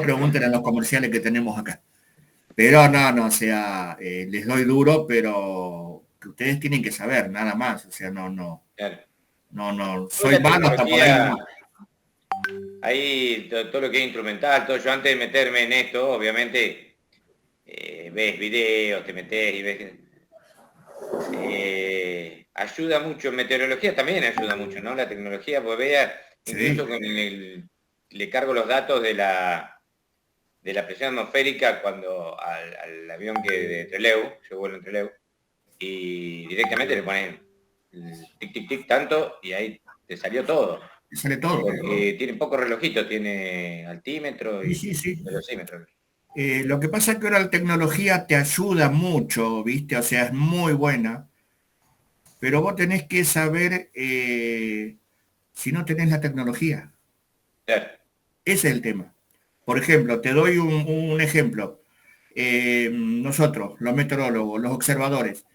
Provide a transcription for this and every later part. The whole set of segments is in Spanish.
pregunten a los comerciales que tenemos acá. Pero no, o sea, les doy duro, pero que ustedes tienen que saber, nada más. O sea, Claro. soy La malo hasta por ahí nomás. Ahí todo lo que es instrumental, todo. Yo antes de meterme en esto, obviamente, ves videos, te metes y ves. Ayuda mucho, en meteorología también ayuda mucho, ¿no? La tecnología, pues vea, Sí, incluso le cargo los datos de la presión atmosférica cuando al avión que de Trelew, yo vuelo en Trelew, y directamente le ponen tic, tic, tic, tanto, y ahí te salió todo. sale todo. Porque tiene pocos relojitos, tiene altímetro Sí, y sí, sí. velocímetro. Lo que pasa es que ahora la tecnología te ayuda mucho, ¿viste? O sea, es muy buena, pero vos tenés que saber si no tenés la tecnología. Claro, Ese es el tema. Por ejemplo, te doy un ejemplo. Nosotros, los meteorólogos, los observadores,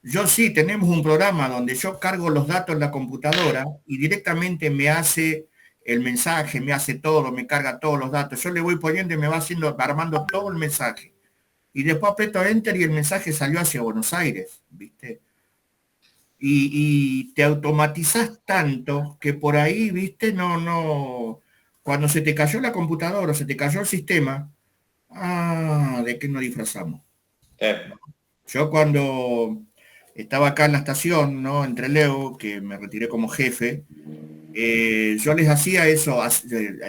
yo sí tenemos un programa donde yo cargo los datos en la computadora y directamente me hace el mensaje, me hace todo, me carga todos los datos. Yo le voy poniendo y me va haciendo, armando todo el mensaje. Y después aprieto Enter y el mensaje salió hacia Buenos Aires, ¿viste? Y te automatizás tanto que por ahí, ¿viste? Cuando se te cayó la computadora, se te cayó el sistema, ¿de qué nos disfrazamos? claro. Yo cuando estaba acá en la estación, ¿no? Entre Leo, que me retiré como jefe, yo les hacía eso,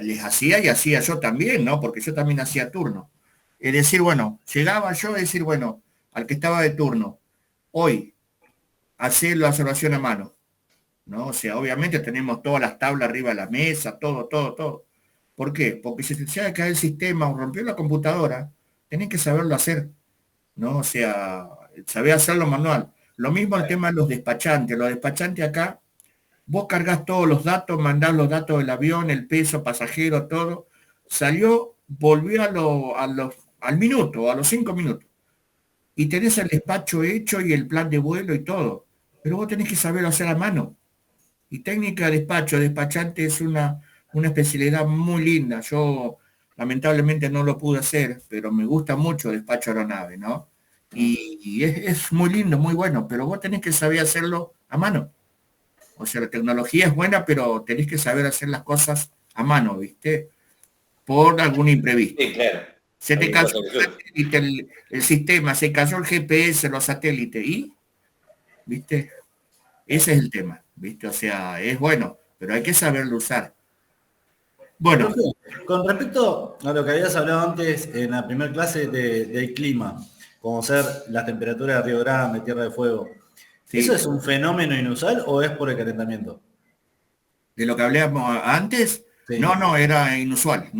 les hacía y hacía yo también, ¿no? Porque yo también hacía turno. Es decir, bueno, llegaba yo a decir, bueno, al que estaba de turno, hoy, hacer la observación a mano, ¿no? O sea, obviamente tenemos todas las tablas arriba de la mesa, todo, todo, todo. ¿Por qué? Porque si se te cae el sistema o rompió la computadora, tenés que saberlo hacer, ¿no? O sea, saber hacerlo manual. Lo mismo el tema de los despachantes. Los despachantes acá, vos cargas todos los datos, mandás los datos del avión, el peso, pasajero, todo. Salió, volvió al minuto, a los 5 minutos. Y tenés el despacho hecho y el plan de vuelo y todo. Pero vos tenés que saberlo hacer a mano. Y técnica de despacho, despachante es una especialidad muy linda. Yo lamentablemente no lo pude hacer, pero me gusta mucho despacho aeronave, ¿no? Y es muy lindo, muy bueno, pero vos tenés que saber hacerlo a mano. O sea, la tecnología es buena, pero tenés que saber hacer las cosas a mano, ¿viste? Por algún imprevisto. Sí, claro. Se te Cualquier cayó cosa que el surge. satélite, el sistema, se cayó el GPS, los satélites, y, ¿viste? Ese es el tema, ¿viste? O sea, es bueno, pero hay que saberlo usar. Bueno, Profe, con respecto a lo que habías hablado antes en la primera clase del clima, como ser la temperatura de Río Grande, Tierra de Fuego, ¿eso sí, es un fenómeno inusual o es por el calentamiento? de lo que hablábamos antes, Sí. no, era inusual,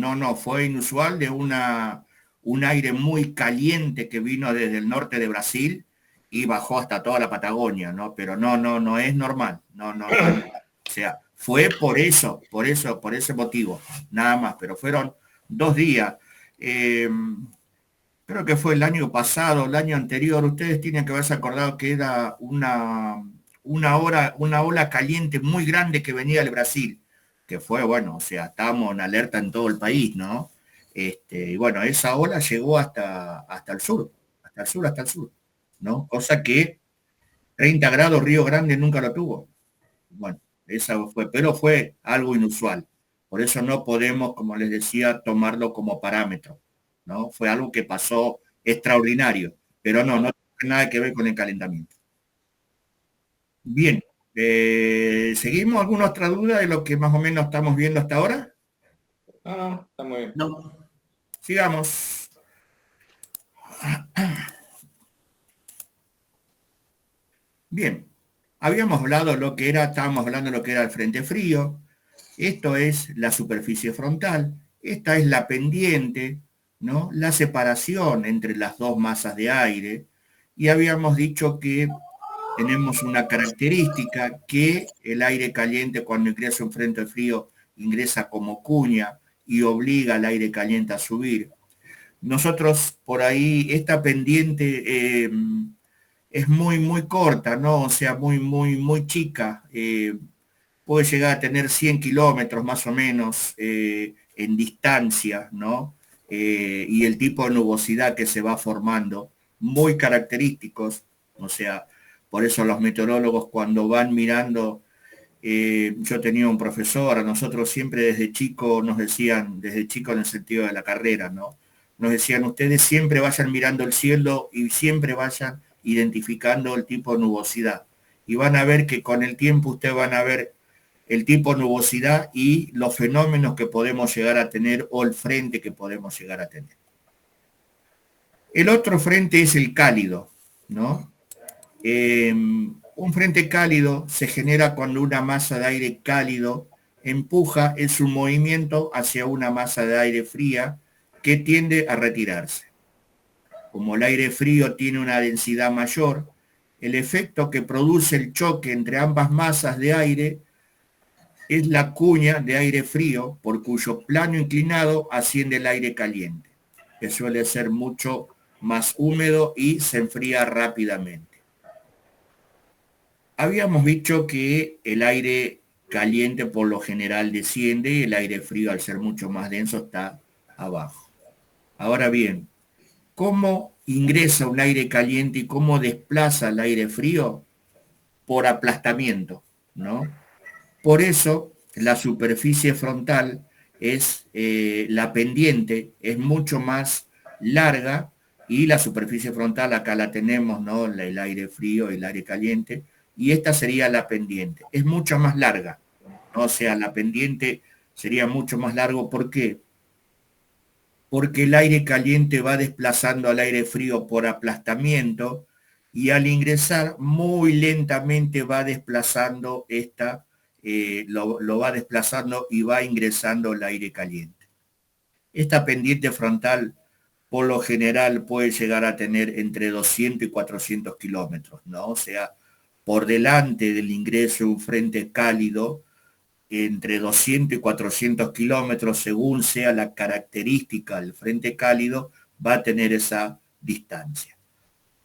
fue inusual de un aire muy caliente que vino desde el norte de Brasil y bajó hasta toda la Patagonia, ¿no? Pero no es normal, no es normal. O sea, fue por ese motivo, nada más, pero fueron 2 días. Eh, Creo que fue el año pasado, el año anterior, ustedes tienen que haberse acordado que era una ola caliente muy grande que venía del Brasil, que fue, bueno, o sea, estábamos en alerta en todo el país, ¿no? Y bueno, esa ola llegó hasta el sur, hasta el sur, ¿no? Cosa que 30 grados Río Grande nunca lo tuvo. Bueno, esa fue, pero fue algo inusual. Por eso no podemos, como les decía, tomarlo como parámetro, ¿no? Fue algo que pasó extraordinario, pero no tiene nada que ver con el calentamiento. Bien, ¿seguimos? ¿Alguna otra duda de lo que más o menos estamos viendo hasta ahora? No, está muy bien. No. Sigamos. Bien, habíamos hablado estábamos hablando de lo que era el frente frío. Esto es la superficie frontal, esta es la pendiente, ¿no? La separación entre las dos masas de aire. Y habíamos dicho que tenemos una característica que el aire caliente cuando ingresa un frente frío ingresa como cuña y obliga al aire caliente a subir. Nosotros por ahí, esta pendiente es muy corta, ¿no? O sea, muy chica. Puede llegar a tener 100 kilómetros más o menos en distancia, ¿no? y el tipo de nubosidad que se va formando, muy característicos, o sea, por eso los meteorólogos cuando van mirando, yo tenía un profesor, a nosotros siempre desde chico nos decían, desde chico en el sentido de la carrera, ¿no? Nos decían, ustedes siempre vayan mirando el cielo y siempre vayan identificando el tipo de nubosidad. Y van a ver que con el tiempo ustedes van a ver el tipo de nubosidad y los fenómenos que podemos llegar a tener o el frente que podemos llegar a tener. El otro frente es el cálido, ¿no? Un frente cálido se genera cuando una masa de aire cálido empuja en su movimiento hacia una masa de aire fría que tiende a retirarse. Como el aire frío tiene una densidad mayor, el efecto que produce el choque entre ambas masas de aire es la cuña de aire frío por cuyo plano inclinado asciende el aire caliente, que suele ser mucho más húmedo y se enfría rápidamente. Habíamos dicho que el aire caliente por lo general desciende y el aire frío al ser mucho más denso está abajo. Ahora bien, ¿cómo ingresa un aire caliente y cómo desplaza el aire frío? Por aplastamiento, ¿no? Por eso la superficie frontal es la pendiente, es mucho más larga y la superficie frontal acá la tenemos, ¿no? El aire frío y el aire caliente, y esta sería la pendiente. Es mucho más larga, ¿no? O sea, la pendiente sería mucho más largo. ¿Por qué? Porque el aire caliente va desplazando al aire frío por aplastamiento y al ingresar muy lentamente va desplazando lo va desplazando y va ingresando el aire caliente. Esta pendiente frontal por lo general puede llegar a tener entre 200 y 400 kilómetros, ¿no? O sea, por delante del ingreso de un frente cálido, entre 200 y 400 kilómetros, según sea la característica del frente cálido, va a tener esa distancia.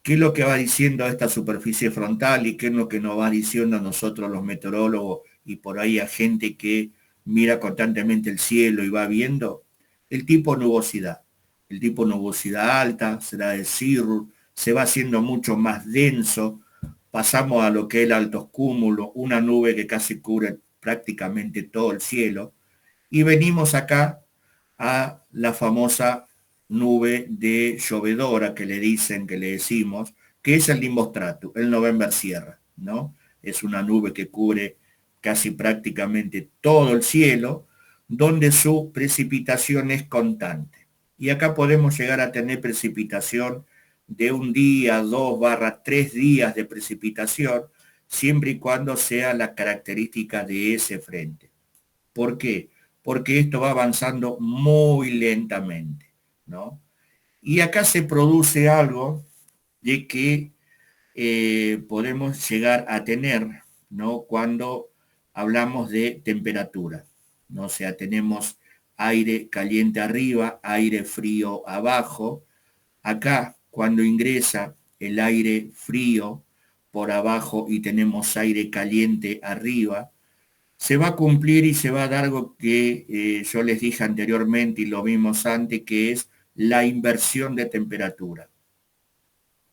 ¿Qué es lo que va diciendo esta superficie frontal y qué es lo que nos va diciendo a nosotros los meteorólogos y por ahí a gente que mira constantemente el cielo y va viendo? El tipo de nubosidad. El tipo de nubosidad alta, será decir, se va haciendo mucho más denso, pasamos a lo que es el altos cúmulos, una nube que casi cubre prácticamente todo el cielo, y venimos acá a la famosa nube de llovedora que le dicen, que le decimos, que es el nimbostratus, el November Sierra, ¿no? Es una nube que cubre casi prácticamente todo el cielo, donde su precipitación es constante. Y acá podemos llegar a tener precipitación de un día, 2/3 días de precipitación, siempre y cuando sea la característica de ese frente. ¿Por qué? Porque esto va avanzando muy lentamente, ¿no? Y acá se produce algo de que podemos llegar a tener, ¿no? Cuando hablamos de temperatura, ¿no? O sea, tenemos aire caliente arriba, aire frío abajo. Acá, cuando ingresa el aire frío por abajo y tenemos aire caliente arriba, se va a cumplir y se va a dar algo que yo les dije anteriormente y lo vimos antes, que es la inversión de temperatura.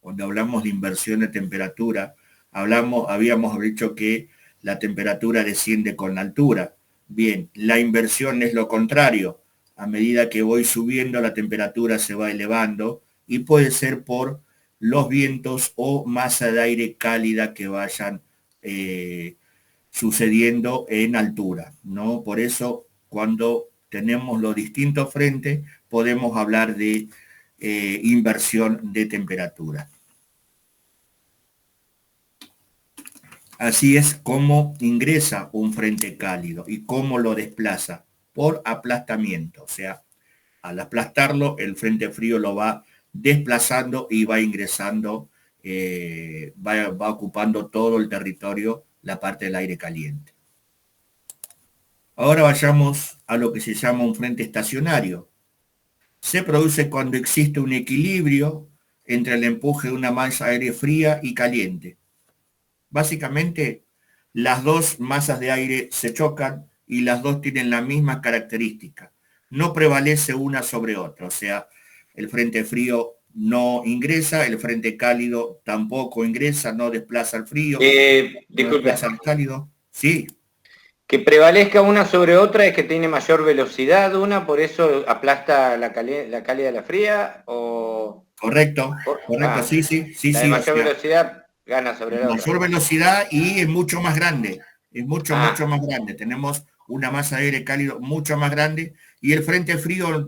Cuando hablamos de inversión de temperatura, habíamos dicho que la temperatura desciende con la altura. Bien, la inversión es lo contrario. A medida que voy subiendo, la temperatura se va elevando y puede ser por los vientos o masa de aire cálida que vayan sucediendo en altura, ¿no? Por eso, cuando tenemos los distintos frentes, podemos hablar de inversión de temperatura. Así es como ingresa un frente cálido y cómo lo desplaza, por aplastamiento. O sea, al aplastarlo, el frente frío lo va desplazando y va ingresando, va ocupando todo el territorio, la parte del aire caliente. Ahora vayamos a lo que se llama un frente estacionario. Se produce cuando existe un equilibrio entre el empuje de una masa aire fría y caliente. Básicamente, las dos masas de aire se chocan y las dos tienen la misma característica. no prevalece una sobre otra, o sea, el frente frío no ingresa, el frente cálido tampoco ingresa, no desplaza el frío, no Disculpe, desplaza el cálido. Sí, que prevalezca una sobre otra es que tiene mayor velocidad una, por eso aplasta la cálida a la fría, o... correcto, correcto, Ah, sí, sí, sí, la de sí, o mayor sea, velocidad gana sobre la otra. mayor velocidad y es mucho más grande, es mucho, mucho Ah, más grande. Tenemos una masa de aire cálido mucho más grande y el frente frío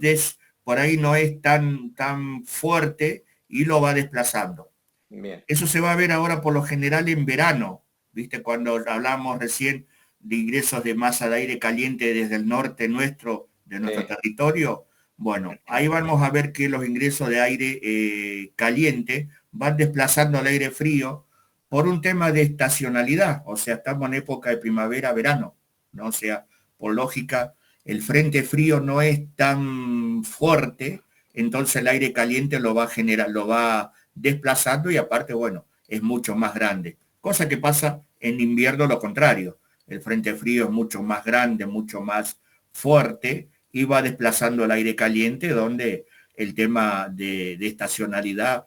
por ahí no es tan fuerte y lo va desplazando. bien, Eso se va a ver ahora por lo general en verano, ¿viste? Cuando hablamos recién de ingresos de masa de aire caliente desde el norte nuestro, de nuestro sí, territorio, bueno, ahí vamos a ver que los ingresos de aire caliente van desplazando al aire frío por un tema de estacionalidad, o sea, estamos en época de primavera-verano, ¿no? O sea, por lógica, el frente frío no es tan fuerte, entonces el aire caliente lo va a generar, lo va desplazando y aparte, bueno, es mucho más grande. Cosa que pasa en invierno lo contrario. El frente frío es mucho más grande, mucho más fuerte y va desplazando el aire caliente donde el tema de estacionalidad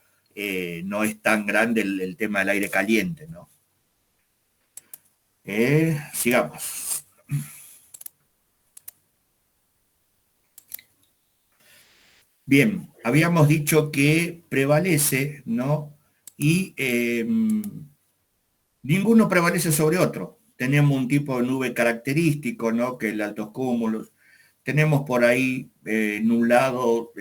no es tan grande el tema del aire caliente, ¿no? Sigamos. Bien, habíamos dicho que prevalece, ¿no? Y ninguno prevalece sobre otro. Tenemos un tipo de nube característico, ¿no? Que es el altos cúmulos. Tenemos por ahí nublado,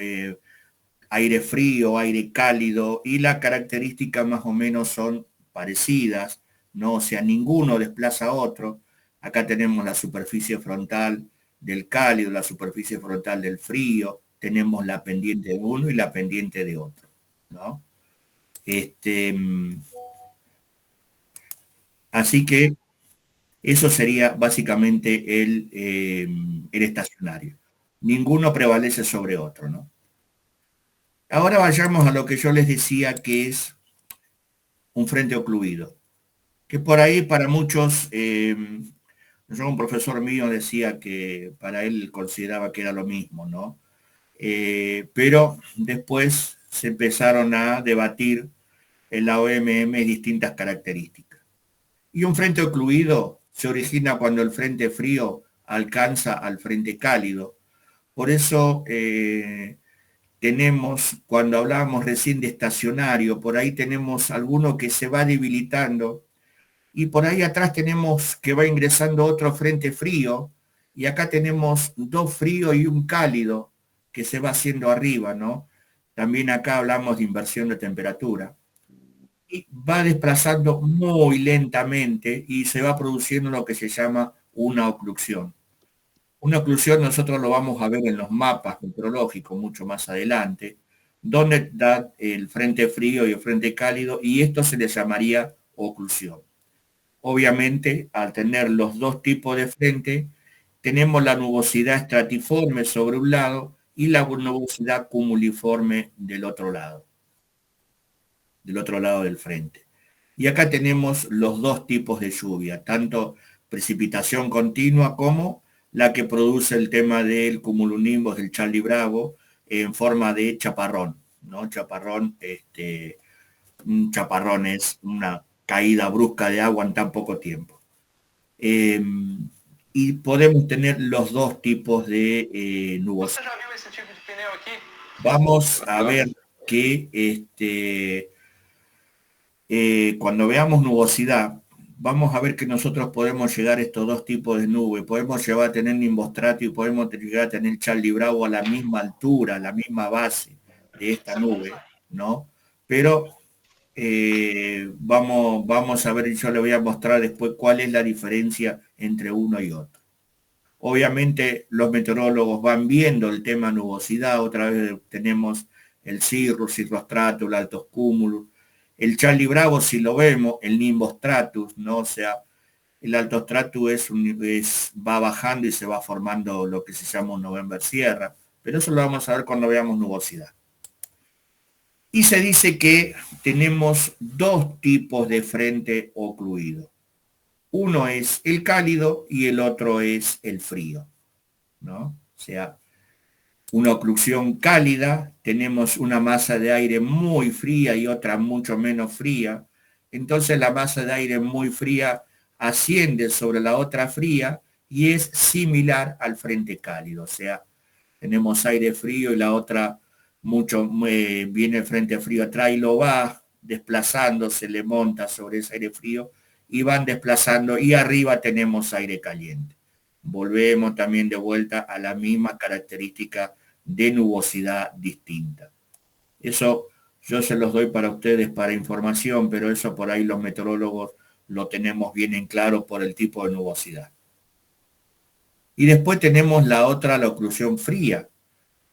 aire frío, aire cálido, y las características más o menos son parecidas, ¿no? O sea, ninguno desplaza a otro. Acá tenemos la superficie frontal del cálido, la superficie frontal del frío, tenemos la pendiente de uno y la pendiente de otro, ¿no? Este, así que eso sería básicamente el estacionario. Ninguno prevalece sobre otro, ¿no? Ahora vayamos a lo que yo les decía que es un frente ocluido, que por ahí para muchos, yo un profesor mío decía que para él consideraba que era lo mismo, ¿no? Pero después se empezaron a debatir en la OMM distintas características. Y un frente ocluido se origina cuando el frente frío alcanza al frente cálido. Por eso tenemos, cuando hablábamos recién de estacionario, por ahí tenemos alguno que se va debilitando y por ahí atrás tenemos que va ingresando otro frente frío y acá tenemos dos fríos y un cálido que se va haciendo arriba, ¿no? También acá hablamos de inversión de temperatura y va desplazando muy lentamente y se va produciendo lo que se llama una oclusión. Una oclusión nosotros lo vamos a ver en los mapas meteorológicos mucho más adelante, donde da el frente frío y el frente cálido y esto se le llamaría oclusión. Obviamente, al tener los dos tipos de frente, tenemos la nubosidad estratiforme sobre un lado y la nubosidad cumuliforme del otro lado del frente. Y acá tenemos los dos tipos de lluvia, tanto precipitación continua como la que produce el tema del cumulonimbus del Charlie Bravo en forma de chaparrón, ¿no? Chaparrón, un chaparrón es una caída brusca de agua en tan poco tiempo. Eh, y podemos tener los dos tipos de nubosidad. Vamos a ver que cuando veamos nubosidad, vamos a ver que nosotros podemos llegar a estos dos tipos de nubes. Podemos llegar a tener nimbostrato y podemos llegar a tener Charlie Bravo a la misma altura, a la misma base de esta nube, ¿no? Pero vamos a ver, y yo le voy a mostrar después cuál es la diferencia entre uno y otro. Obviamente los meteorólogos van viendo el tema nubosidad, otra vez tenemos el cirrus, cirrostratus, el altos cúmulos, el Charlie Bravo si lo vemos, el nimbostratus, ¿no? O sea, el alto stratus va bajando y se va formando lo que se llama un November Sierra, pero eso lo vamos a ver cuando veamos nubosidad. Y se dice que tenemos dos tipos de frente ocluido. Uno es el cálido y el otro es el frío, ¿no? O sea, una oclusión cálida, tenemos una masa de aire muy fría y otra mucho menos fría. Entonces la masa de aire muy fría asciende sobre la otra fría y es similar al frente cálido. O sea, tenemos aire frío y la otra viene el frente frío atrás y lo va desplazando, se le monta sobre ese aire frío y van desplazando y arriba tenemos aire caliente. Volvemos también de vuelta a la misma característica de nubosidad distinta. Eso yo se los doy para ustedes para información, pero eso por ahí los meteorólogos lo tenemos bien en claro por el tipo de nubosidad. Y después tenemos la otra, la oclusión fría.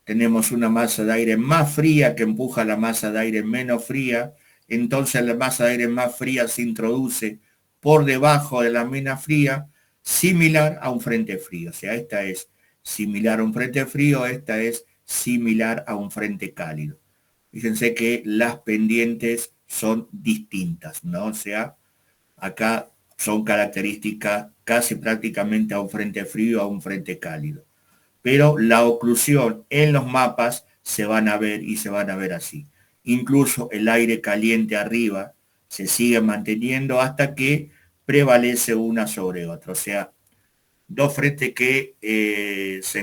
Tenemos una masa de aire más fría que empuja a la masa de aire menos fría, entonces la masa de aire más fría se introduce por debajo de la menos fría, similar a un frente frío. O sea, esta es similar a un frente frío, esta es similar a un frente cálido. Fíjense que las pendientes son distintas, ¿no? O sea, acá son características casi prácticamente a un frente frío, a un frente cálido. Pero la oclusión en los mapas se van a ver y se van a ver así. Incluso el aire caliente arriba se sigue manteniendo hasta que prevalece una sobre otra. O sea, dos frentes que se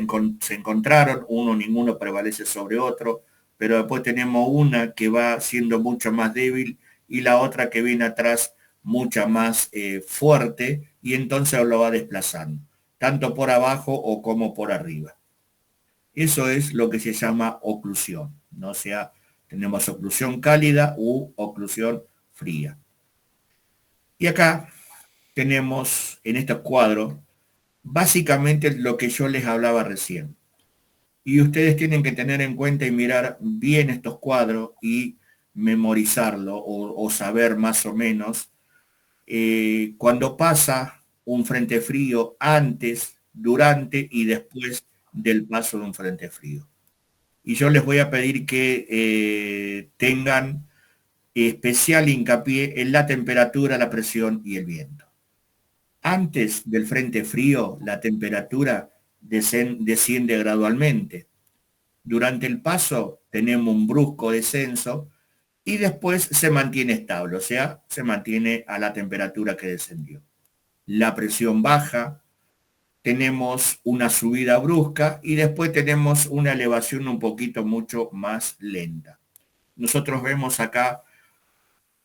encontraron, ninguno prevalece sobre otro, pero después tenemos una que va siendo mucho más débil y la otra que viene atrás mucha más fuerte y entonces lo va desplazando, tanto por abajo o como por arriba. Eso es lo que se llama oclusión, ¿no? O sea, tenemos oclusión cálida u oclusión fría. Y acá tenemos en estos cuadros básicamente lo que yo les hablaba recién. Y ustedes tienen que tener en cuenta y mirar bien estos cuadros y memorizarlo o saber más o menos cuando pasa un frente frío antes, durante y después del paso de un frente frío. Y yo les voy a pedir que tengan especial hincapié en la temperatura, la presión y el viento. Antes del frente frío, la temperatura desciende gradualmente. Durante el paso tenemos un brusco descenso y después se mantiene estable, o sea, se mantiene a la temperatura que descendió. La presión baja, tenemos una subida brusca y después tenemos una elevación un poquito mucho más lenta. Nosotros vemos acá,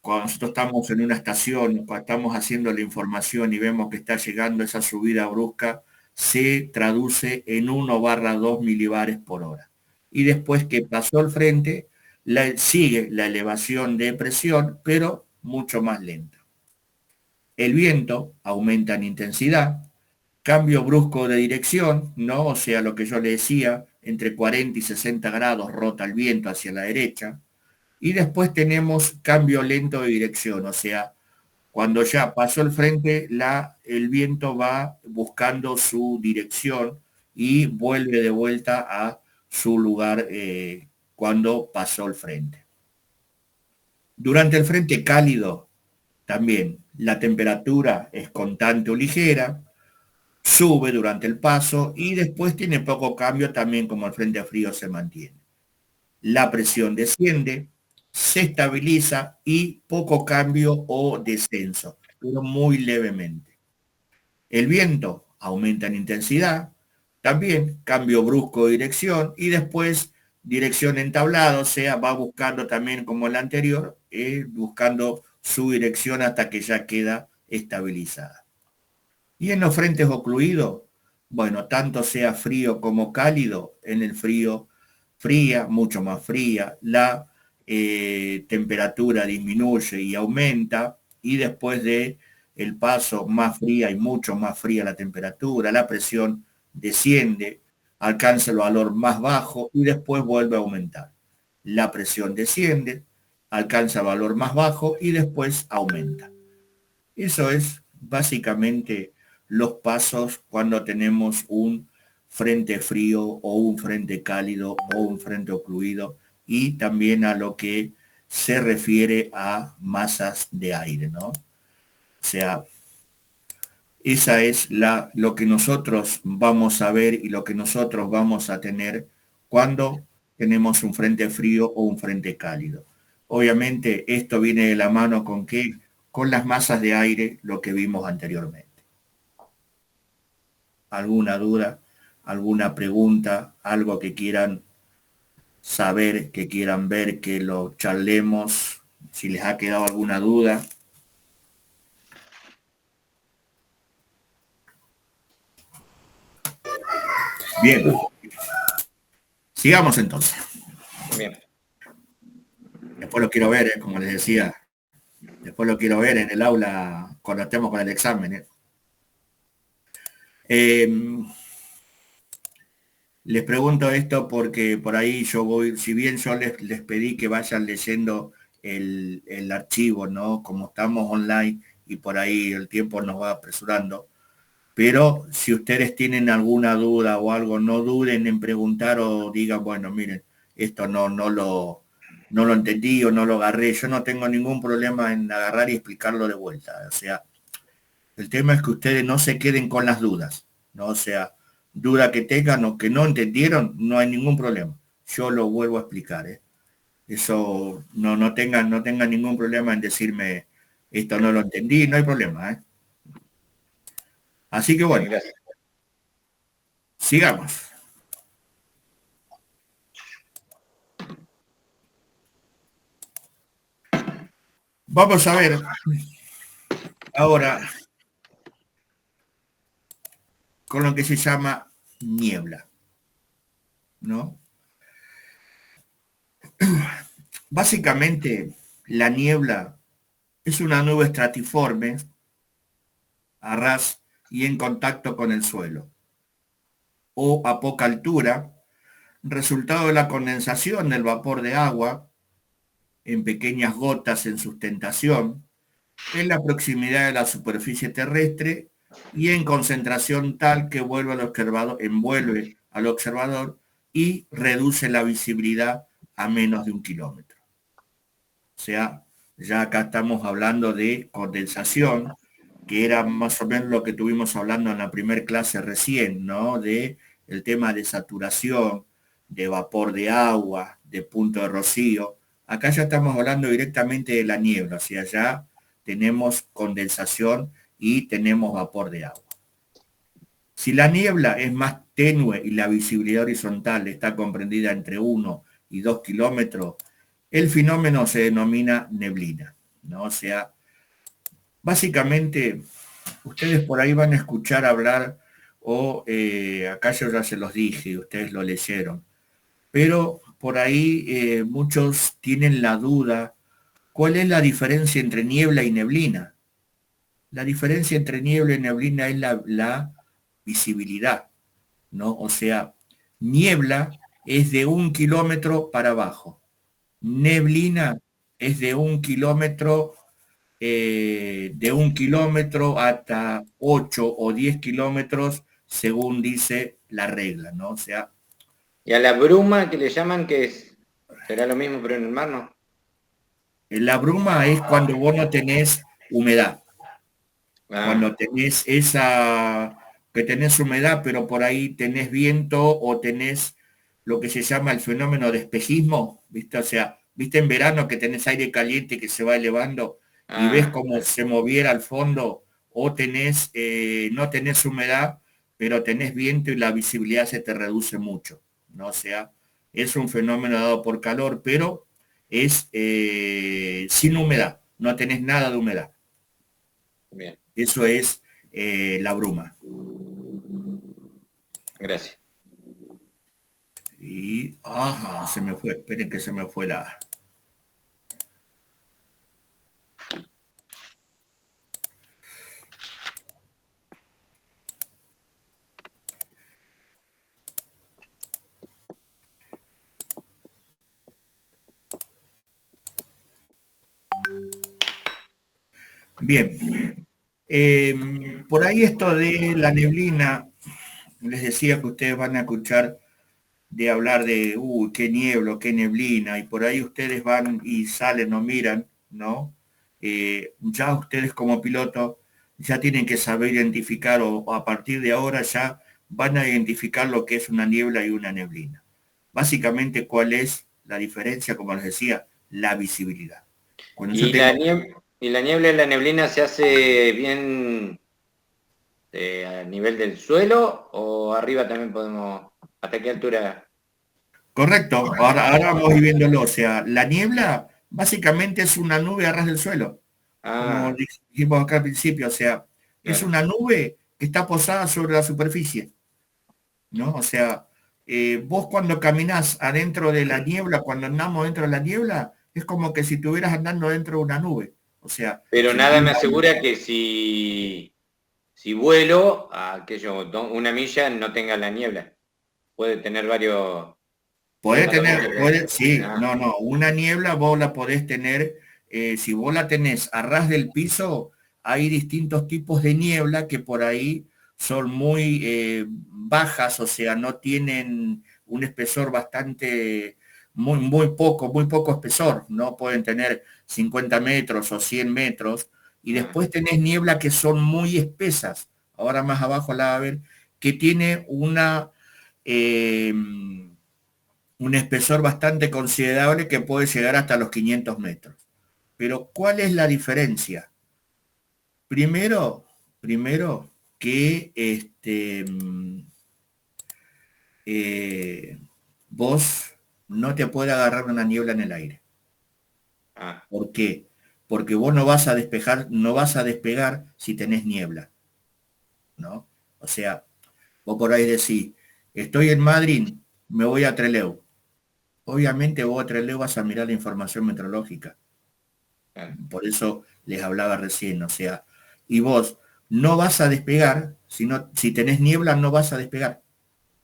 cuando nosotros estamos en una estación, cuando estamos haciendo la información y vemos que está llegando esa subida brusca, se traduce en 1/2 milibares por hora. Y después que pasó el frente, sigue la elevación de presión, pero mucho más lenta. El viento aumenta en intensidad, cambio brusco de dirección, ¿no? O sea, lo que yo le decía, entre 40 y 60 grados rota el viento hacia la derecha. Y después tenemos cambio lento de dirección, o sea, cuando ya pasó el frente, el viento va buscando su dirección y vuelve de vuelta a su lugar cuando pasó el frente. Durante el frente cálido, también la temperatura es constante o ligera, sube durante el paso y después tiene poco cambio también como el frente frío se mantiene. La presión desciende, se estabiliza y poco cambio o descenso, pero muy levemente. El viento aumenta en intensidad, también cambio brusco de dirección y después dirección entablada, o sea, va buscando también como el anterior, buscando su dirección hasta que ya queda estabilizada. Y en los frentes ocluidos, bueno, tanto sea frío como cálido, en el frío fría, mucho más fría, la temperatura disminuye y aumenta y después de el paso más fría y mucho más fría la temperatura, la presión desciende, alcanza el valor más bajo y después vuelve a aumentar. La presión desciende, alcanza el valor más bajo y después aumenta. Eso es básicamente los pasos cuando tenemos un frente frío o un frente cálido o un frente ocluido y también a lo que se refiere a masas de aire, ¿no? O sea, esa es lo que nosotros vamos a ver y lo que nosotros vamos a tener cuando tenemos un frente frío o un frente cálido. Obviamente esto viene de la mano con qué, con las masas de aire, lo que vimos anteriormente. ¿Alguna duda? ¿Alguna pregunta? ¿Algo que quieran saber, que quieran ver, que lo charlemos? Si les ha quedado alguna duda. Bien. Sigamos entonces. Bien. Después lo quiero ver, como les decía. Después lo quiero ver en el aula cuando estemos con el examen. Les pregunto esto porque por ahí yo voy, si bien yo les pedí que vayan leyendo el archivo, ¿no? Como estamos online y por ahí el tiempo nos va apresurando. Pero si ustedes tienen alguna duda o algo, no duden en preguntar o digan, bueno, miren, esto no lo entendí o no lo agarré. Yo no tengo ningún problema en agarrar y explicarlo de vuelta. O sea, el tema es que ustedes no se queden con las dudas, ¿no? O sea, duda que tengan o que no entendieron, no hay ningún problema. Yo lo vuelvo a explicar, ¿eh? Eso no tengan ningún problema en decirme esto no lo entendí, no hay problema, ¿eh? Así que bueno, Bien, sigamos. Vamos a ver ahora con lo que se llama niebla, ¿no? Básicamente, la niebla es una nube estratiforme a ras y en contacto con el suelo, o a poca altura, resultado de la condensación del vapor de agua en pequeñas gotas en sustentación, en la proximidad de la superficie terrestre y en concentración tal que envuelve al observador y reduce la visibilidad a menos de 1 kilómetro. O sea, ya acá estamos hablando de condensación, que era más o menos lo que tuvimos hablando en la primera clase recién, ¿no? De el tema de saturación, de vapor de agua, de punto de rocío. Acá ya estamos hablando directamente de la niebla, o sea, ya tenemos condensación y tenemos vapor de agua. Si la niebla es más tenue y la visibilidad horizontal está comprendida entre 1 y 2 kilómetros, el fenómeno se denomina neblina, ¿no? O sea, básicamente, ustedes por ahí van a escuchar hablar, o acá yo ya se los dije, ustedes lo leyeron, pero por ahí muchos tienen la duda, ¿cuál es la diferencia entre niebla y neblina? La diferencia entre niebla y neblina es la visibilidad, ¿no? O sea, niebla es de 1 kilómetro para abajo. Neblina es de 1 kilómetro hasta 8 o 10 kilómetros, según dice la regla, ¿no? O sea, y a la bruma que le llaman, será lo mismo pero en el mar, ¿no? la bruma es cuando vos no tenés humedad. Cuando tenés que tenés humedad, pero por ahí tenés viento o tenés lo que se llama el fenómeno de espejismo, ¿viste? O sea, ¿viste en verano que tenés aire caliente que se va elevando y ves como se moviera al fondo? O no tenés humedad, pero tenés viento y la visibilidad se te reduce mucho, ¿no? O sea, es un fenómeno dado por calor, pero es sin humedad, no tenés nada de humedad. Bien. Eso es la bruma. Gracias. Y, se me fue, esperen que se me fue la... Bien. Por ahí esto de la neblina, les decía que ustedes van a escuchar de hablar de, qué nieblo, qué neblina, y por ahí ustedes van y salen o miran, ¿no? Ya ustedes como piloto ya tienen que saber identificar o a partir de ahora ya van a identificar lo que es una niebla y una neblina. básicamente, ¿cuál es la diferencia? Como les decía, la visibilidad. Cuando yo ¿Y la niebla y la neblina se hace bien a nivel del suelo o arriba también podemos, hasta qué altura? Correcto, ahora vamos a ir viéndolo. O sea, la niebla básicamente es una nube a ras del suelo, como Ah, dijimos acá al principio. O sea, es claro. una nube que está posada sobre la superficie, ¿no? O sea, vos cuando caminás adentro de la niebla, cuando andamos dentro de la niebla, es como que si estuvieras andando dentro de una nube. O sea, Pero nada sentís me la... asegura que si vuelo a aquello, 1 milla no tenga la niebla. Puede tener Podés varios tener, metros. sí, Ah, no, una niebla vos la podés tener, si vos la tenés a ras del piso, hay distintos tipos de niebla que por ahí son muy bajas, o sea, no tienen un espesor bastante, muy poco espesor, no pueden tener 50 metros o 100 metros, y ah, después tenés niebla que son muy espesas, ahora más abajo la va a ver, que tiene eh, un espesor bastante considerable que puede llegar hasta los 500 metros. Pero ¿cuál es la diferencia? Primero que eh, vos no te puede agarrar una niebla en el aire. ah, ¿Por qué? Porque vos no vas a despejar, no vas a despegar si tenés niebla, ¿no? O sea, vos por ahí decís, estoy en Madrid, me voy a Trelew. Obviamente vos a Trelew vas a mirar la información meteorológica. claro. Por eso les hablaba recién, o sea, y vos no vas a despegar, si tenés niebla no vas a despegar,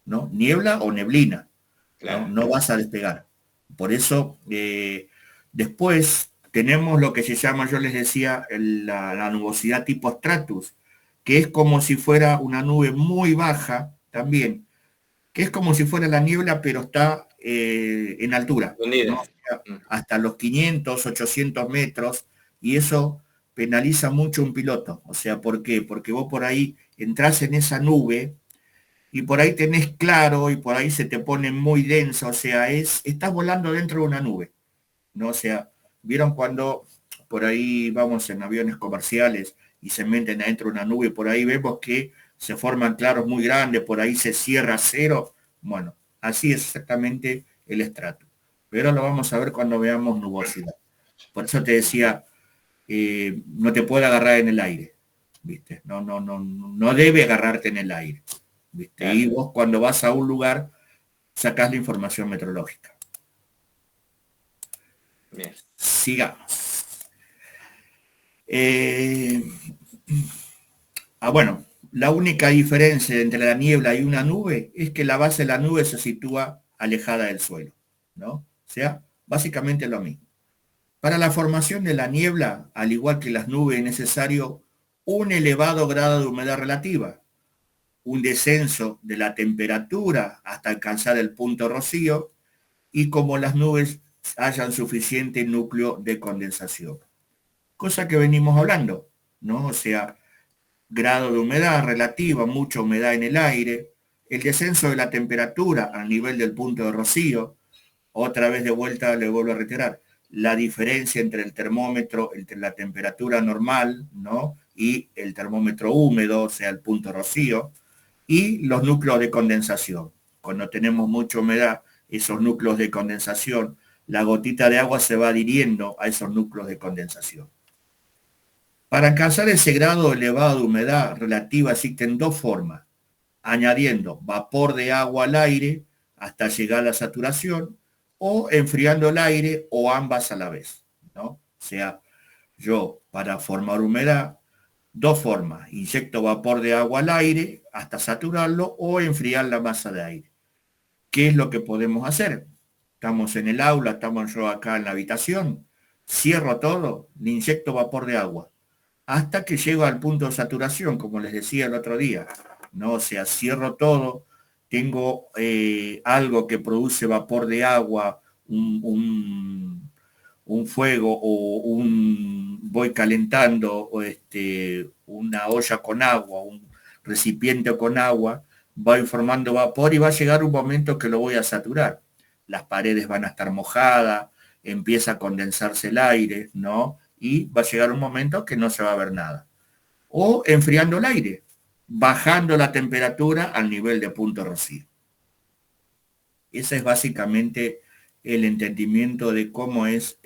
¿no? Niebla o neblina, ¿no? Claro. No vas a despegar. Por eso, después tenemos lo que se llama, yo les decía, la nubosidad tipo stratus, que es como si fuera una nube muy baja también, que es como si fuera la niebla, pero está en altura, ¿no? O Escondida. sea, Mm, hasta los 500, 800 metros, y eso penaliza mucho un piloto. O sea, ¿por qué? Porque vos por ahí entrás en esa nube y por ahí tenés claro y por ahí se te pone muy denso, o sea, estás volando dentro de una nube, ¿no? O sea, ¿vieron cuando por ahí vamos en aviones comerciales y se meten adentro de una nube? Por ahí vemos que se forman claros muy grandes, por ahí se cierra cero. Bueno, así es exactamente el estrato. Pero lo vamos a ver cuando veamos nubosidad. Por eso te decía, no te puede agarrar en el aire, ¿viste? No debe agarrarte en el aire, ¿viste? claro. Y vos cuando vas a un lugar sacás la información meteorológica. Bien. Sigamos. Eh, bueno, la única diferencia entre la niebla y una nube es que la base de la nube se sitúa alejada del suelo, ¿no? O sea, básicamente lo mismo. Para la formación de la niebla, al igual que las nubes, es necesario un elevado grado de humedad relativa, un descenso de la temperatura hasta alcanzar el punto rocío y como las nubes hayan suficiente núcleo de condensación. Cosa que venimos hablando, ¿no? O sea, grado de humedad relativa, mucha humedad en el aire, el descenso de la temperatura al nivel del punto de rocío, otra vez de vuelta le vuelvo a reiterar, la diferencia entre el termómetro, entre la temperatura normal, ¿no? Y el termómetro húmedo, o sea, el punto de rocío, y los núcleos de condensación. Cuando tenemos mucha humedad, esos núcleos de condensación, la gotita de agua se va adhiriendo a esos núcleos de condensación. Para alcanzar ese grado elevado de humedad relativa existen dos formas, añadiendo vapor de agua al aire hasta llegar a la saturación o enfriando el aire o ambas a la vez, ¿no? O sea, yo para formar humedad, dos formas, inyecto vapor de agua al aire hasta saturarlo o enfriar la masa de aire. ¿Qué es lo que podemos hacer? Estamos en el aula, estamos yo acá en la habitación, cierro todo, le inyecto vapor de agua hasta que llego al punto de saturación, como les decía el otro día, ¿no? O sea, cierro todo, tengo algo que produce vapor de agua, un fuego voy calentando una olla con agua, un recipiente con agua, va formando vapor y va a llegar un momento que lo voy a saturar. las paredes van a estar mojadas, empieza a condensarse el aire, ¿no? Y va a llegar un momento que no se va a ver nada. O enfriando el aire, bajando la temperatura al nivel de punto rocío. Ese es básicamente el entendimiento de cómo es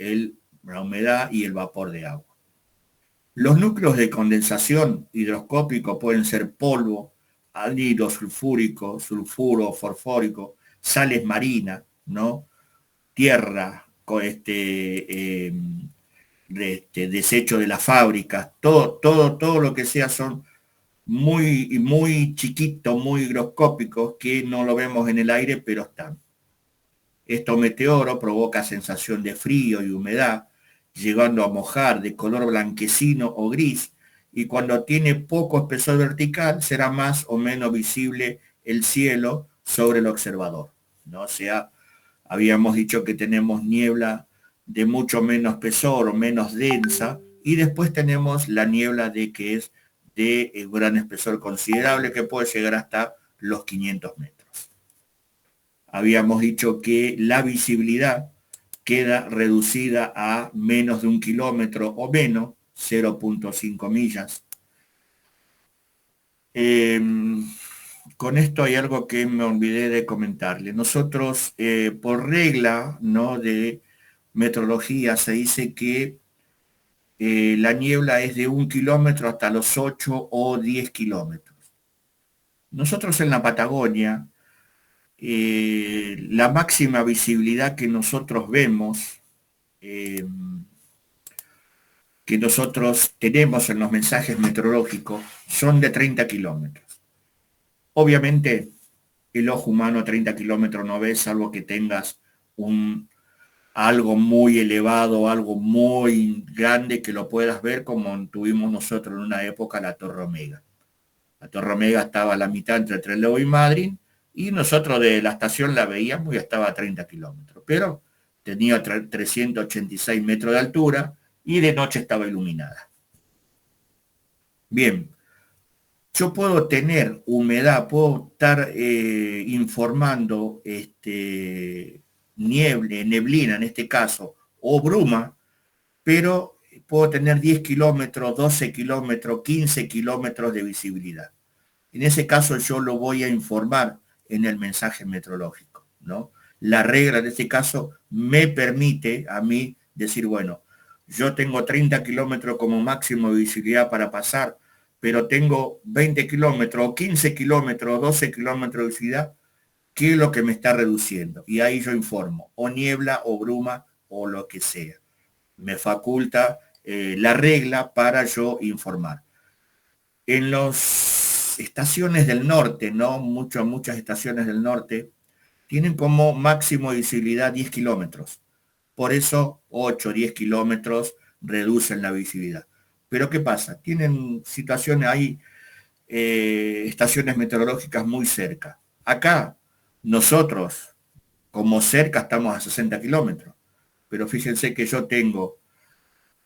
la humedad y el vapor de agua. Los núcleos de condensación hidroscópico pueden ser polvo, anhidro sulfúrico, sulfuro, fosfórico, sales marinas, ¿no? Tierra, desecho de las fábricas, todo lo que sea son muy chiquitos, muy higroscópicos, que no lo vemos en el aire, pero están. Estos meteoros provoca sensación de frío y humedad, llegando a mojar de color blanquecino o gris, y cuando tiene poco espesor vertical será más o menos visible el cielo sobre el observador, ¿no? O sea, habíamos dicho que tenemos niebla de mucho menos espesor o menos densa, y después tenemos la niebla que es de gran espesor considerable, que puede llegar hasta los 500 metros. Habíamos dicho que la visibilidad queda reducida a menos de 1 kilómetro o menos, 0.5 millas. Con esto hay algo que me olvidé de comentarle. Nosotros, por regla, ¿no?, de metrología, se dice que la niebla es de 1 kilómetro hasta los 8 o 10 kilómetros. Nosotros en la Patagonia, la máxima visibilidad que nosotros vemos, que nosotros tenemos en los mensajes meteorológicos, son de 30 kilómetros. Obviamente, el ojo humano a 30 kilómetros no ve, salvo que tengas algo muy elevado, algo muy grande que lo puedas ver, como tuvimos nosotros en una época la Torre Omega. La Torre Omega estaba a la mitad entre Trelew y Madryn, y nosotros de la estación la veíamos y estaba a 30 kilómetros, pero tenía 386 metros de altura y de noche estaba iluminada. Bien, yo puedo tener humedad, puedo estar informando neblina en este caso, o bruma, pero puedo tener 10 kilómetros, 12 kilómetros, 15 kilómetros de visibilidad. En ese caso yo lo voy a informar en el mensaje meteorológico, ¿no? La regla de este caso me permite a mí decir, bueno, yo tengo 30 kilómetros como máximo de visibilidad para pasar, pero tengo 20 kilómetros, 15 kilómetros, 12 kilómetros de visibilidad, ¿qué es lo que me está reduciendo? Y ahí yo informo, o niebla, o bruma, o lo que sea. Me faculta la regla para yo informar. En las estaciones del norte, ¿no? Muchas estaciones del norte tienen como máximo de visibilidad 10 kilómetros. Por eso 8 o 10 kilómetros reducen la visibilidad. Pero ¿qué pasa? Tienen situaciones, hay estaciones meteorológicas muy cerca. Acá nosotros, como cerca, estamos a 60 kilómetros. Pero fíjense que yo tengo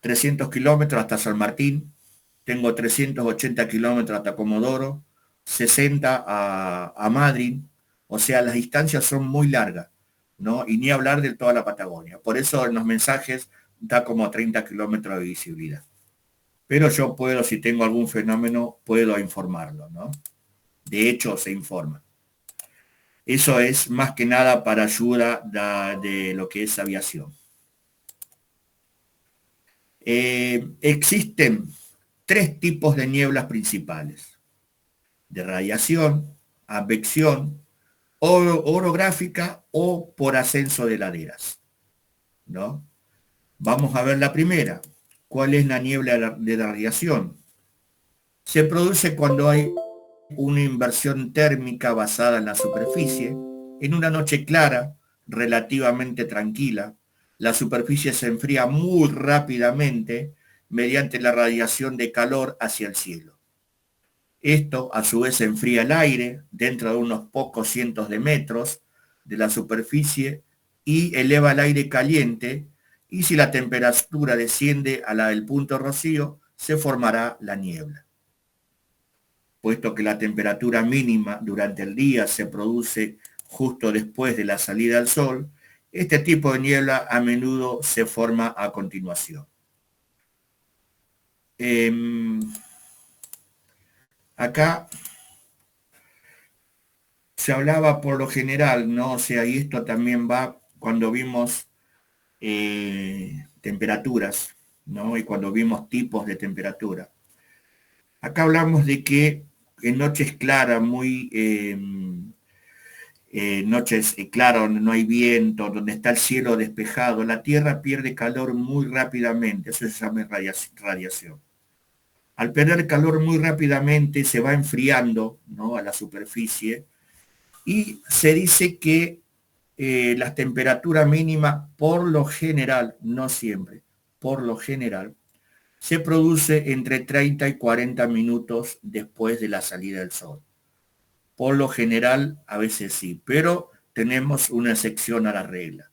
300 kilómetros hasta San Martín, tengo 380 kilómetros hasta Comodoro, 60 a Madryn, o sea, las distancias son muy largas, ¿no? Y ni hablar de toda la Patagonia. Por eso en los mensajes da como 30 kilómetros de visibilidad. Pero yo puedo, si tengo algún fenómeno, puedo informarlo, ¿no? De hecho, se informa. Eso es más que nada para ayuda de lo que es aviación. Existen 3 tipos de nieblas principales: de radiación, advección, orográfica o por ascenso de laderas, ¿no? Vamos a ver la primera. ¿Cuál es la niebla de radiación? Se produce cuando hay una inversión térmica basada en la superficie. En una noche clara, relativamente tranquila, la superficie se enfría muy rápidamente mediante la radiación de calor hacia el cielo. Esto a su vez enfría el aire dentro de unos pocos cientos de metros de la superficie y eleva el aire caliente, y si la temperatura desciende a la del punto rocío, se formará la niebla. Puesto que la temperatura mínima durante el día se produce justo después de la salida del sol, Este tipo de niebla a menudo se forma a continuación. Acá se hablaba por lo general, ¿no? O sea, y esto también va cuando vimos temperaturas, ¿no? Y cuando vimos tipos de temperatura. Acá hablamos de que en noches claras, noches claras, donde no hay viento, donde está el cielo despejado, la Tierra pierde calor muy rápidamente, eso se llama radiación. Al perder calor muy rápidamente se va enfriando, ¿no?, a la superficie, y se dice que las temperaturas mínimas, por lo general, no siempre, por lo general, se produce entre 30 y 40 minutos después de la salida del sol. Por lo general, a veces sí, pero tenemos una excepción a la regla.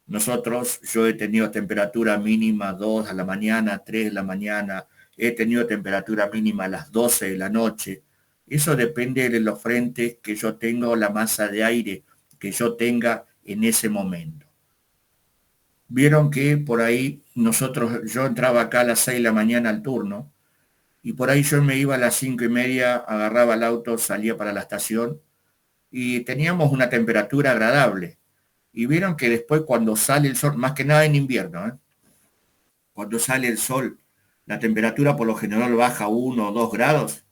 Yo he tenido temperatura mínima 2 a la mañana, 3 de la mañana, he tenido temperatura mínima a las 12 de la noche. Eso depende de los frentes que yo tenga o la masa de aire que yo tenga en ese momento. Vieron que por ahí yo entraba acá a las 6 de la mañana al turno, y por ahí yo me iba a las 5:30, agarraba el auto, salía para la estación, y teníamos una temperatura agradable. Y vieron que después cuando sale el sol, más que nada en invierno, cuando sale el sol, la temperatura por lo general baja 1 o 2 grados.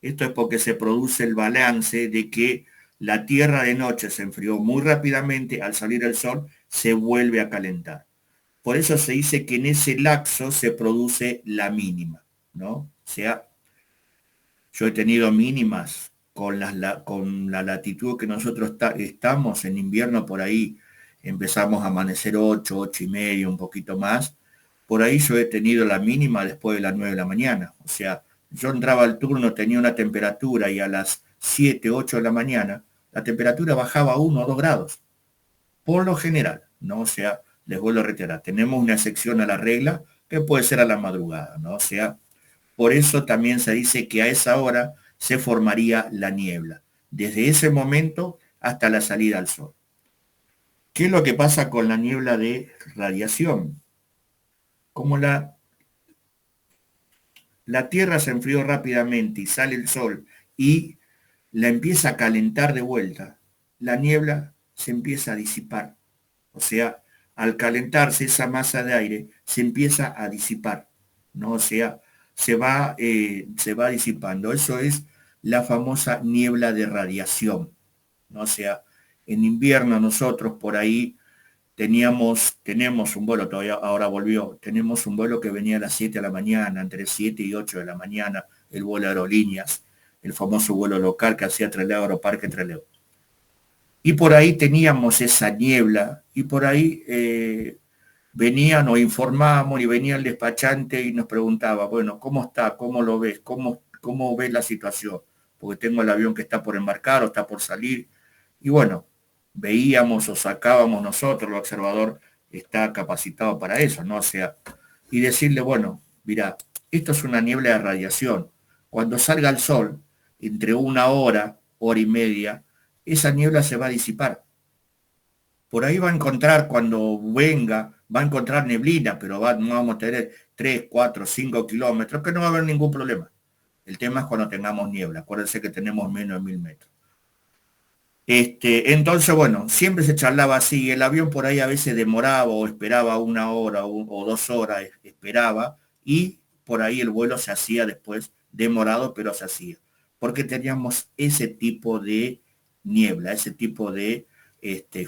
Esto es porque se produce el balance de que la Tierra de noche se enfrió muy rápidamente, al salir el sol se vuelve a calentar. Por eso se dice que en ese lapso se produce la mínima, ¿no? O sea, yo he tenido mínimas con la latitud que nosotros estamos en invierno, por ahí empezamos a amanecer 8:30, un poquito más. Por ahí yo he tenido la mínima después de las 9 de la mañana. O sea, yo entraba al turno, tenía una temperatura y a las 7, 8 de la mañana, la temperatura bajaba 1 o 2 grados. Por lo general, ¿no? O sea, les vuelvo a reiterar, tenemos una excepción a la regla que puede ser a la madrugada, ¿no? O sea, por eso también se dice que a esa hora se formaría la niebla, desde ese momento hasta la salida al sol. ¿Qué es lo que pasa con la niebla de radiación? Como la Tierra se enfrió rápidamente y sale el sol y la empieza a calentar de vuelta, la niebla se empieza a disipar. O sea, al calentarse esa masa de aire, se empieza a disipar, ¿no? O sea, se va disipando. Eso es la famosa niebla de radiación, ¿no? O sea, en invierno nosotros por ahí tenemos un vuelo, todavía ahora volvió, tenemos un vuelo que venía a las 7 de la mañana, entre 7 y 8 de la mañana, el vuelo de aerolíneas, el famoso vuelo local que hacía Trelew, Aeroparque Trelew. Y por ahí teníamos esa niebla, y por ahí venían o informábamos y venía el despachante y nos preguntaba, bueno, ¿cómo está? ¿Cómo lo ves? ¿Cómo ves la situación? Porque tengo el avión que está por embarcar o está por salir. Y bueno, veíamos o sacábamos nosotros, el observador está capacitado para eso, ¿no? O sea, y decirle, bueno, mira, esto es una niebla de radiación. Cuando salga el sol, entre 1 hora, hora y media, esa niebla se va a disipar. Por ahí va a encontrar, cuando venga, va a encontrar neblina, pero no vamos a tener 3, 4, 5 kilómetros, que no va a haber ningún problema. El tema es cuando tengamos niebla. Acuérdense que tenemos menos de 1000 metros. Entonces, bueno, siempre se charlaba así. El avión por ahí a veces demoraba o esperaba 1 hora o 2 horas, esperaba, y por ahí el vuelo se hacía después demorado, pero se hacía. Porque teníamos ese tipo de niebla, ese tipo de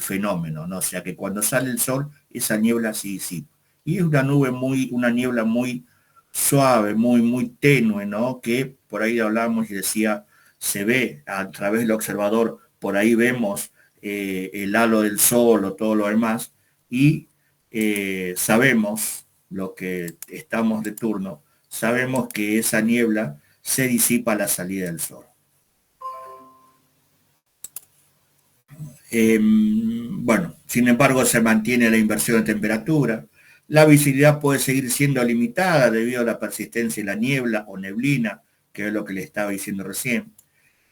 fenómeno, ¿no? O sea que cuando sale el sol, esa niebla sí, sí. Y es una niebla muy suave, muy tenue, ¿no? Que por ahí hablamos y decía, se ve a través del observador, por ahí vemos el halo del sol o todo lo demás, y sabemos, lo que estamos de turno, sabemos que esa niebla se disipa a la salida del sol. Bueno, sin embargo, se mantiene la inversión de temperatura. La visibilidad puede seguir siendo limitada debido a la persistencia de la niebla o neblina, que es lo que le estaba diciendo recién.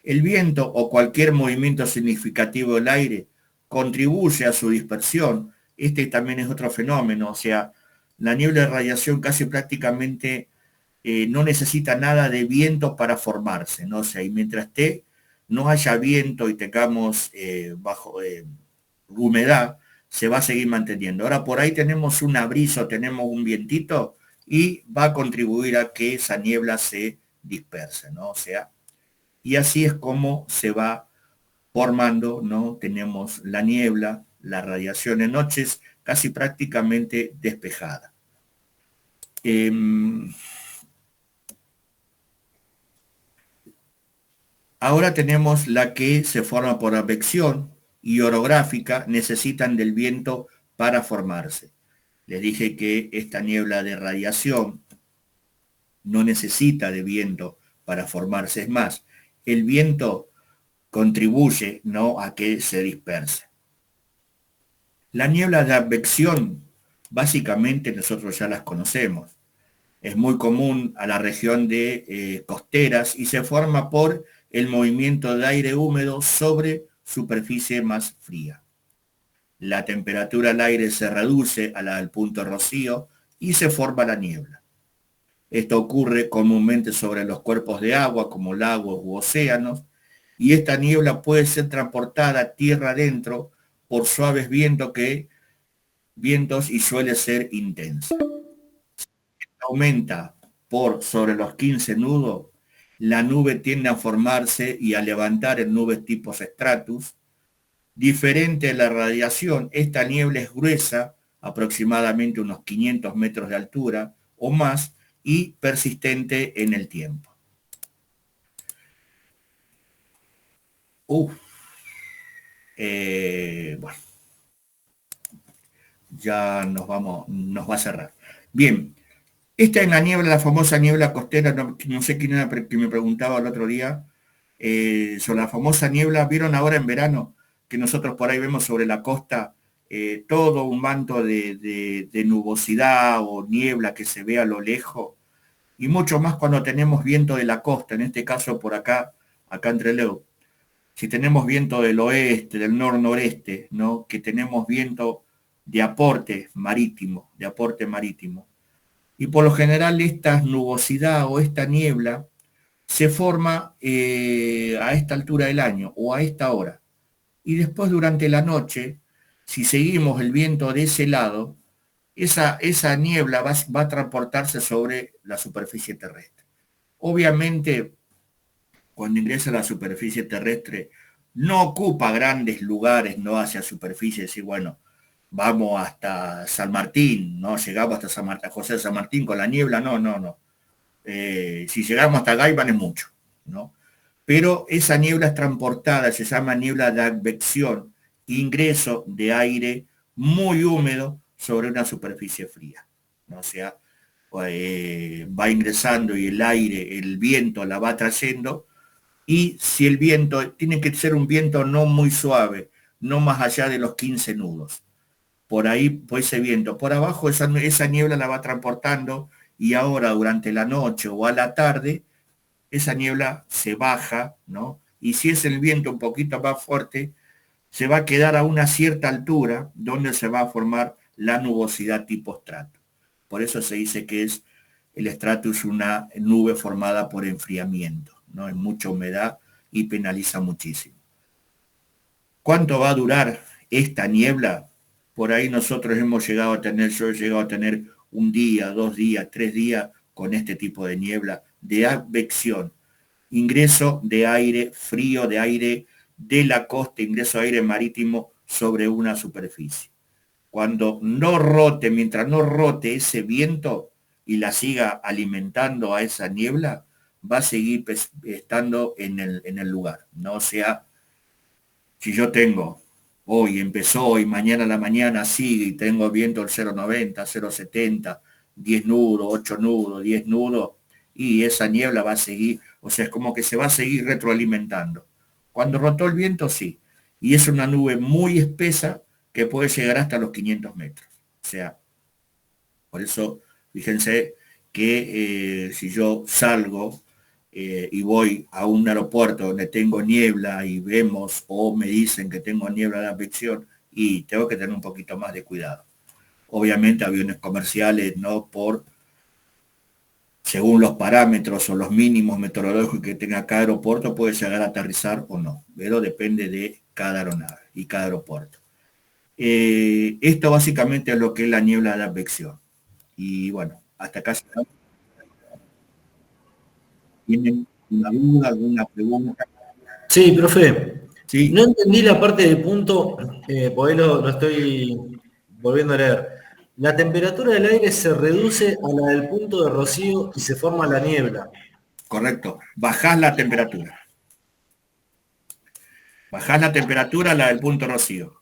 El viento o cualquier movimiento significativo del aire contribuye a su dispersión. Este también es otro fenómeno, o sea, la niebla de radiación casi prácticamente no necesita nada de viento para formarse, ¿no? O sea, y mientras no haya viento y tengamos humedad, se va a seguir manteniendo. Ahora por ahí tenemos un abrizo, tenemos un vientito y va a contribuir a que esa niebla se disperse, ¿no? O sea, y así es como se va formando, ¿no? Tenemos la niebla, la radiación en noches casi prácticamente despejada. Ahora tenemos la que se forma por advección y orográfica, necesitan del viento para formarse. Les dije que esta niebla de radiación no necesita de viento para formarse. Es más, el viento contribuye, ¿no?, a que se disperse. La niebla de advección, básicamente nosotros ya las conocemos. Es muy común a la región de costeras y se forma por el movimiento de aire húmedo sobre superficie más fría. La temperatura del aire se reduce al punto de rocío y se forma la niebla. Esto ocurre comúnmente sobre los cuerpos de agua como lagos u océanos, y esta niebla puede ser transportada tierra adentro por suaves vientos y suele ser intensa. Aumenta por sobre los 15 nudos, la nube tiende a formarse y a levantar en nubes tipo stratus. Diferente a la radiación, esta niebla es gruesa, aproximadamente unos 500 metros de altura o más, y persistente en el tiempo. Bueno, ya nos va a cerrar. Bien, esta es la niebla, la famosa niebla costera, no sé quién era que me preguntaba el otro día, sobre la famosa niebla. Vieron ahora en verano que nosotros por ahí vemos sobre la costa todo un manto de nubosidad o niebla que se ve a lo lejos, y mucho más cuando tenemos viento de la costa, en este caso por acá en Trelew. Si tenemos viento del oeste, del nor-noreste, ¿no?, que tenemos viento de aporte marítimo, y por lo general esta nubosidad o esta niebla se forma a esta altura del año o a esta hora. Y después durante la noche, si seguimos el viento de ese lado, esa niebla va a transportarse sobre la superficie terrestre. Obviamente, cuando ingresa a la superficie terrestre, no ocupa grandes lugares, no hacia superficie, decir, bueno, vamos hasta San Martín, ¿no? Llegamos hasta José de San Martín con la niebla, no. Si llegamos hasta Gaiman es mucho, ¿no? Pero esa niebla es transportada, se llama niebla de advección, ingreso de aire muy húmedo sobre una superficie fría, ¿no? O sea, va ingresando y el viento la va trayendo, y si el viento, tiene que ser un viento no muy suave, no más allá de los 15 nudos. Por ahí, pues ese viento, por abajo esa niebla la va transportando, y ahora durante la noche o a la tarde, esa niebla se baja, ¿no? Y si es el viento un poquito más fuerte, se va a quedar a una cierta altura donde se va a formar la nubosidad tipo estrato. Por eso se dice que el estrato es una nube formada por enfriamiento, ¿no? Es mucha humedad y penaliza muchísimo. ¿Cuánto va a durar esta niebla? Por ahí nosotros yo he llegado a tener un día, 2 días, 3 días con este tipo de niebla de advección. Ingreso de aire frío, de aire de la costa, ingreso de aire marítimo sobre una superficie. Mientras no rote ese viento y la siga alimentando a esa niebla, va a seguir estando en el lugar, ¿no? O sea, si yo tengo empezó y mañana a la mañana sigue y tengo viento el 0,90, 0,70, 10 nudos, 8 nudos, 10 nudos, y esa niebla va a seguir, o sea, es como que se va a seguir retroalimentando. Cuando rotó el viento, sí, y es una nube muy espesa que puede llegar hasta los 500 metros. O sea, por eso, fíjense que si yo salgo y voy a un aeropuerto donde tengo niebla y vemos o me dicen que tengo niebla de advección, y tengo que tener un poquito más de cuidado. Obviamente aviones comerciales, no por, según los parámetros o los mínimos meteorológicos que tenga cada aeropuerto, puede llegar a aterrizar o no, pero depende de cada aeronave y cada aeropuerto. Esto básicamente es lo que es la niebla de advección. Y bueno, hasta acá. ¿Tienen una duda, alguna pregunta? Sí, profe. Sí, No entendí la parte del punto, por ahí lo estoy volviendo a leer. La temperatura del aire se reduce a la del punto de rocío y se forma la niebla. correcto. Bajás la temperatura. Bajás la temperatura a la del punto rocío.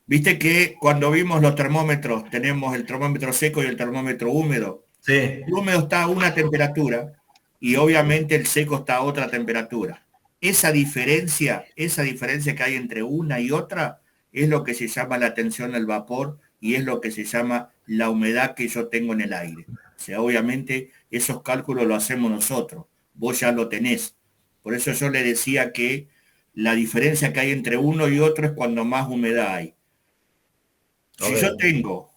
Viste que cuando vimos los termómetros, tenemos el termómetro seco y el termómetro húmedo. Sí, El húmedo está a una temperatura y obviamente el seco está a otra temperatura. Esa diferencia que hay entre una y otra es lo que se llama la tensión del vapor y es lo que se llama la humedad que yo tengo en el aire. O sea, obviamente esos cálculos lo hacemos nosotros. Vos ya lo tenés. Por eso yo le decía que la diferencia que hay entre uno y otro es cuando más humedad hay. Si yo ok. tengo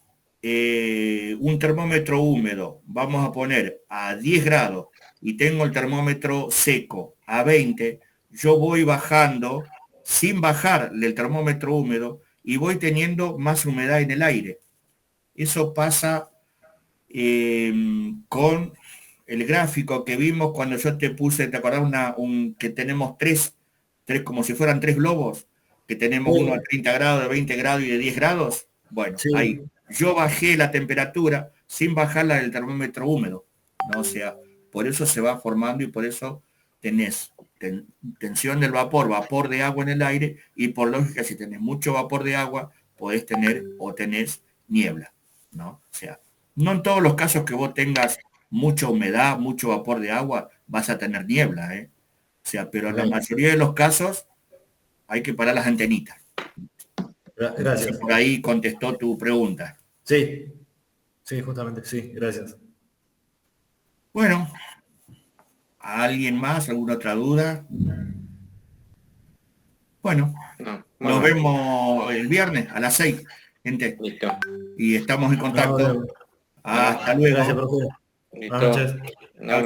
un termómetro húmedo, vamos a poner a 10 grados, y tengo el termómetro seco a 20, yo voy bajando sin bajar del termómetro húmedo y voy teniendo más humedad en el aire. Eso pasa con el gráfico que vimos cuando yo te puse, ¿te acordás? Que tenemos tres, como si fueran tres globos, que tenemos uno a Sí, 30 grados, de 20 grados y de 10 grados. Bueno, ahí sí, yo bajé la temperatura sin bajarla del termómetro húmedo, ¿no? O sea, por eso se va formando y por eso tenés tensión del vapor, vapor de agua en el aire, y por lógica, si tenés mucho vapor de agua, podés tener o tenés niebla, ¿no? O sea, no en todos los casos que vos tengas mucha humedad, mucho vapor de agua, vas a tener niebla, ¿eh? O sea, pero en la ok. mayoría de los casos hay que parar las antenitas. No sé si Gracias. por ahí contestó tu pregunta. Sí, sí, justamente, sí, gracias. Bueno, ¿a alguien más? ¿Alguna otra duda? Bueno, No, nos bueno, vemos el viernes a las 6, gente. listo. Y estamos en No, contacto. Bueno, Hasta gracias, luego. profe. Buenas listo. noches. Nos